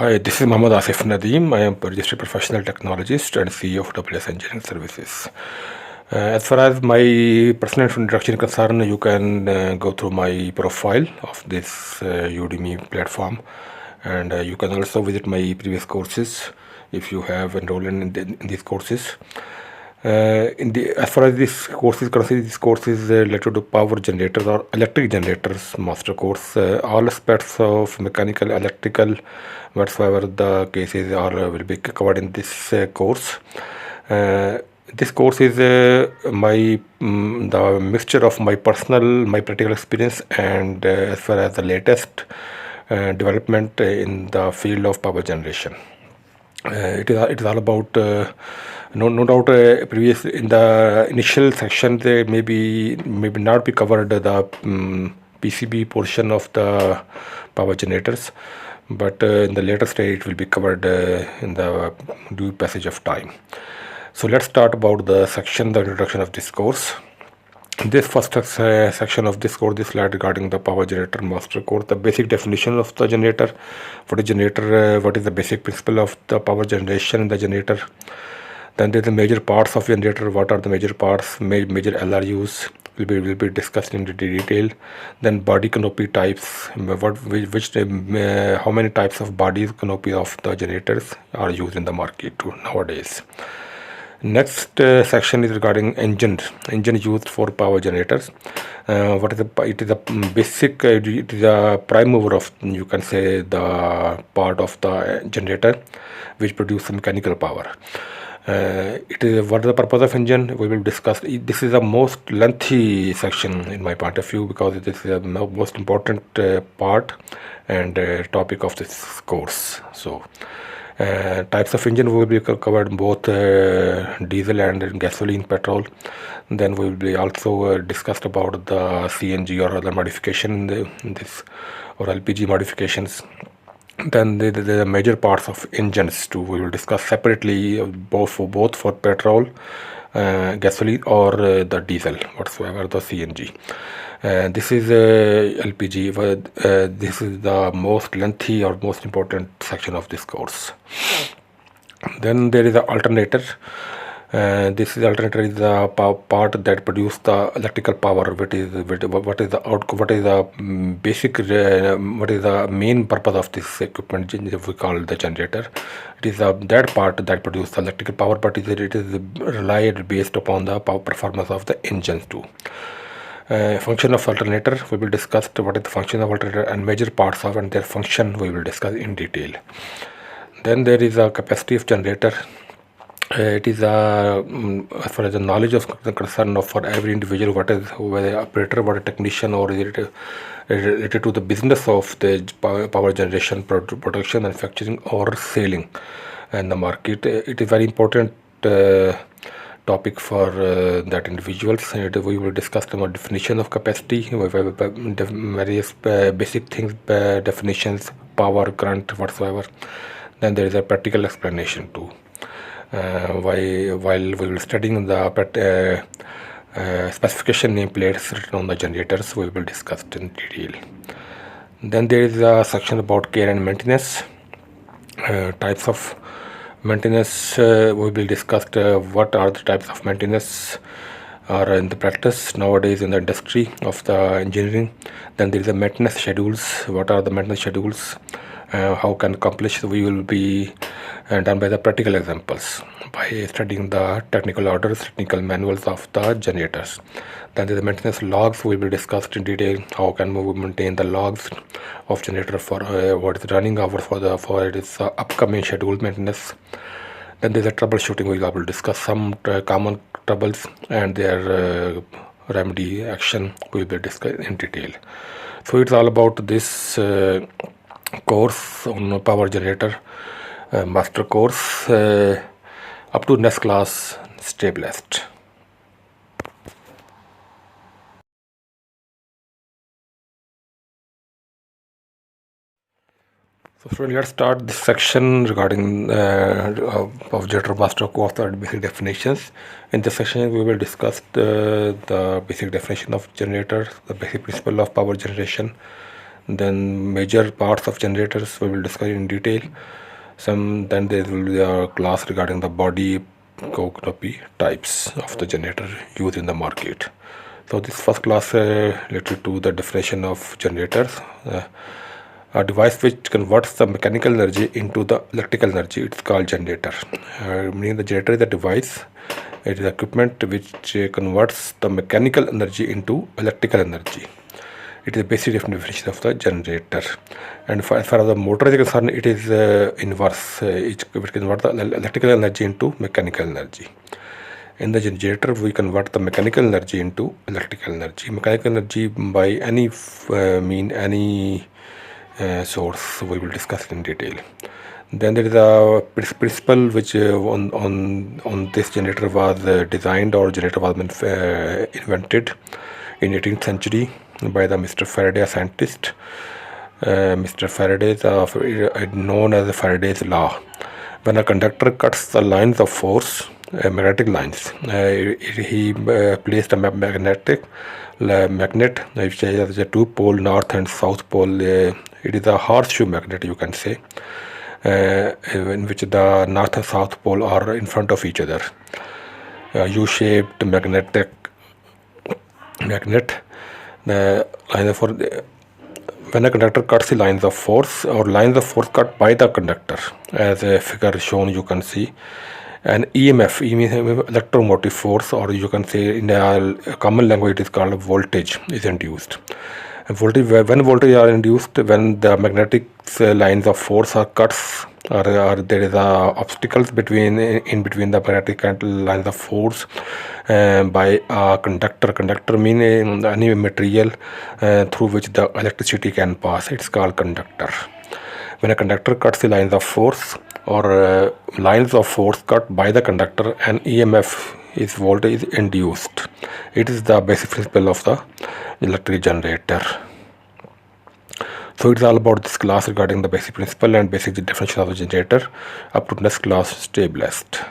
Hi, this is Mohammed Asif Nadeem. I am a registered professional technologist and CEO of HVAC Engineering Services. As far as my personal introduction is concerned, you can go through my profile of this Udemy platform, and you can also visit my previous courses if you have enrolled in these courses. As far as this course is concerned, this course is related to power generators or electric generators master course. All aspects of mechanical, electrical, whatsoever the cases are will be covered in this course. This course is the mixture of my practical experience, and as far as the latest development in the field of power generation. It is all about no doubt previous in the initial section they maybe not be covered the PCB portion of the power generators, but in the later stage it will be covered in the due passage of time. So let's start about the introduction of this course. This first section of this course, this slide regarding the power generator master course, the basic definition of the generator, what is generator, what is the basic principle of the power generation in the generator. Then there's the major parts of generator, what are the major parts, major LRUs will be discussed in detail. Then body canopy types, how many types of bodies canopy of the generators are used in the market nowadays. Next section is regarding engine used for power generators. It is a basic, it is a prime mover of, you can say, the part of the generator which produces mechanical power. It is what is the purpose of engine we will discuss. This is the most lengthy section in my point of view because it is the most important part and topic of this course. So types of engine will be covered, both diesel and gasoline, petrol. Then we will be also discussed about the CNG or other modification in this or LPG modifications. Then the major parts of engines too we will discuss separately, both for petrol, gasoline or the diesel whatsoever, the CNG. This is LPG. This is the most lengthy or most important section of this course. Then there is an alternator. This is alternator is the part that produces the electrical power. What is the outcome? What is the basic? What is the main purpose of this equipment? We call the generator. It is that part that produces the electrical power, but it is relied based upon the power performance of the engines too. Function of alternator we will discuss. What is the function of alternator and major parts of and their function we will discuss in detail. Then there is a capacity of generator. It is as far as the knowledge of the concern of for every individual, whether operator, what a technician, or is it related to the business of the power generation, production, manufacturing, or selling in the market. It is very important topic for that individuals. We will discuss the definition of capacity, various basic things, definitions, power, current, whatsoever. Then there is a practical explanation too. While we will studying the specification nameplates written on the generators, we will discuss in detail. Then there is a section about care and maintenance. Types of maintenance we will discuss. What are the types of maintenance are in the practice nowadays in the industry of the engineering. Then there is a maintenance schedules. What are the maintenance schedules? How can accomplish? We will be done by the practical examples by studying the technical orders, technical manuals of the generators. Then the maintenance logs will be discussed in detail. How can we maintain the logs of generator for what is running hour for its upcoming scheduled maintenance. Then there's a troubleshooting. We will discuss some common troubles and their remedy action will be discussed in detail. So it's all about this course on power generator master course. Up to next class, stay blessed. So let's start this section regarding of generator master course and basic definitions. In this section, we will discuss the basic definition of generator, the basic principle of power generation, Then major parts of generators we will discuss in detail. Then there will be a class regarding the body copy types of the generator used in the market. So this first class related to the definition of generators. A device which converts the mechanical energy into the electrical energy, it's called generator. Meaning the generator is a device, it is equipment which converts the mechanical energy into electrical energy. It is the basic definition of the generator. And as far as the motor is concerned, it is inverse. It converts the electrical energy into mechanical energy. In the generator, we convert the mechanical energy into electrical energy. Mechanical energy by any any source we will discuss in detail. Then there is a principle which on this generator was designed, or generator was invented in 18th century by the Mr. Faraday, a scientist. Mr. Faraday is known as Faraday's law. When a conductor cuts the lines of force, magnetic lines, he placed a magnet which has a two pole, north and south pole. It is a horseshoe magnet, you can say, in which the north and south pole are in front of each other. U-shaped magnet. The line for when a conductor cuts the lines of force, or lines of force cut by the conductor, as a figure shown, you can see. And EMF, electromotive force, or you can say in a common language it is called voltage, is induced. And when voltage are induced, when the magnetic lines of force are cut, or there is obstacles between the magnetic lines of force by a conductor. Conductor means any material through which the electricity can pass. It's called conductor. When a conductor cuts the lines of force, or lines of force cut by the conductor, and EMF is voltage is induced. It is the basic principle of the electric generator. So it's all about this class regarding the basic principle and basic definition of the generator. Up to next class, stay blessed.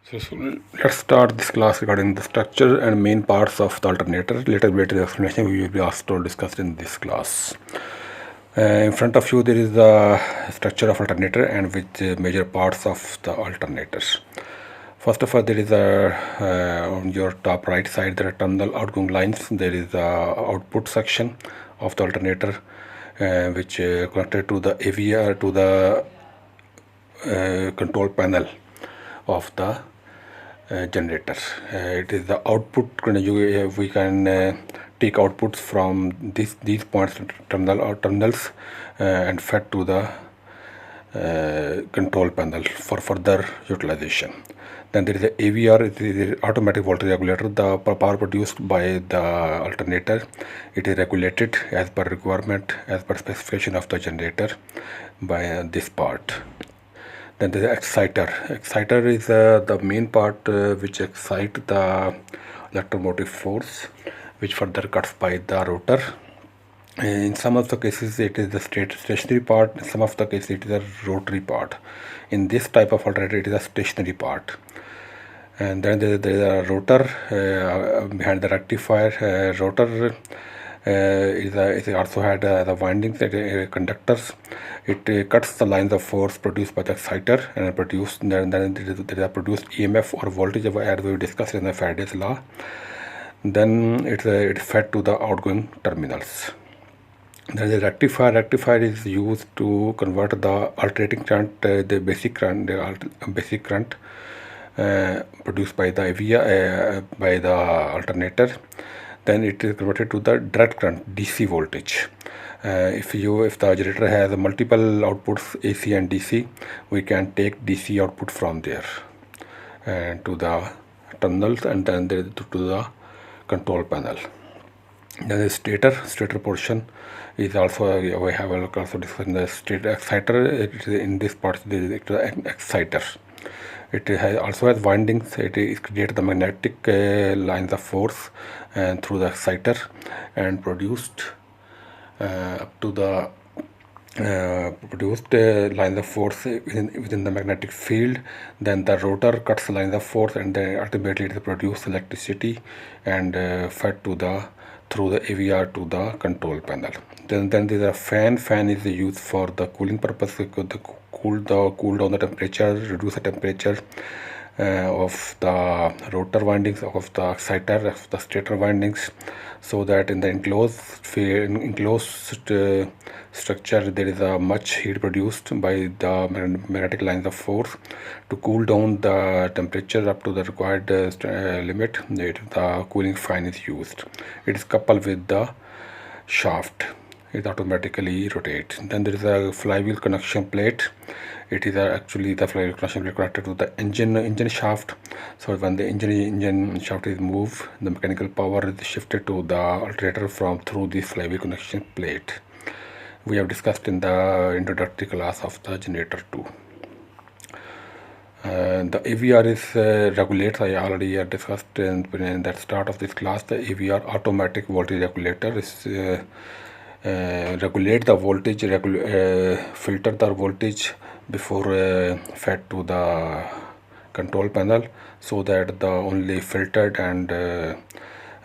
So let's start this class regarding the structure and main parts of the alternator. Later explanation we will be asked to discuss in this class. In front of you there is the structure of alternator and with major parts of the alternators. First of all, there is on your top right side there are terminal outgoing lines. There is the output section of the alternator which connected to the AVR, to the control panel of the generator. It is the output. We can take outputs from these points, terminals, and fed to the control panel for further utilization. Then there is a AVR, it is automatic voltage regulator. The power produced by the alternator, it is regulated as per requirement, as per specification of the generator by this part. Then there is exciter. Exciter is the main part which excites the electromotive force, which further cuts by the rotor. In some of the cases it is the stationary part, in some of the cases it is a rotary part. In this type of alternator it is a stationary part. And then there is a rotor behind the rectifier. Rotor it also had the windings, conductors. It cuts the lines of force produced by the exciter, and then there is produced EMF or voltage, as we discussed in the Faraday's law. Then it's fed to the outgoing terminals. There is a rectifier. Rectifier is used to convert the alternating current, the basic current produced by the by the alternator. Then it is converted to the direct current, DC voltage. If the generator has multiple outputs, AC and DC, we can take DC output from there to the terminals, and then to the control panel. Then the stator portion is also, we have also discussed the stator exciter. In this part, the exciter. It also has windings. It creates the magnetic lines of force through the exciter and produced up to the produced lines of force within the magnetic field. Then the rotor cuts lines of force, and then ultimately it produces electricity and fed to the through the AVR to the control panel. Then there is a fan. Fan is used for the cooling purpose, to cool down the temperature, reduce the temperature of the rotor windings, of the exciter, of the stator windings, so that in the enclosed structure there is a much heat produced by the magnetic lines of force. To cool down the temperature up to the required limit, the cooling fan is used. It is coupled with the shaft. It automatically rotates. Then there is a flywheel connection plate. It is actually the flywheel connection plate connected to the engine shaft. So when the engine shaft is moved, the mechanical power is shifted to the alternator from through this flywheel connection plate. We have discussed in the introductory class of the generator too. The AVR is regulates. I already discussed in that start of this class. The AVR, automatic voltage regulator, is regulate the voltage, filter the voltage before fed to the control panel, so that the only filtered and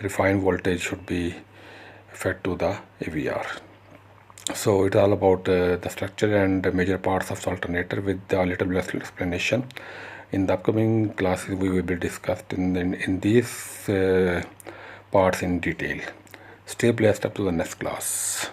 refined voltage should be fed to the AVR. So it's all about the structure and major parts of the alternator with a little bit of explanation. In the upcoming classes we will be discussed in these parts in detail. Stay blessed up to the next class.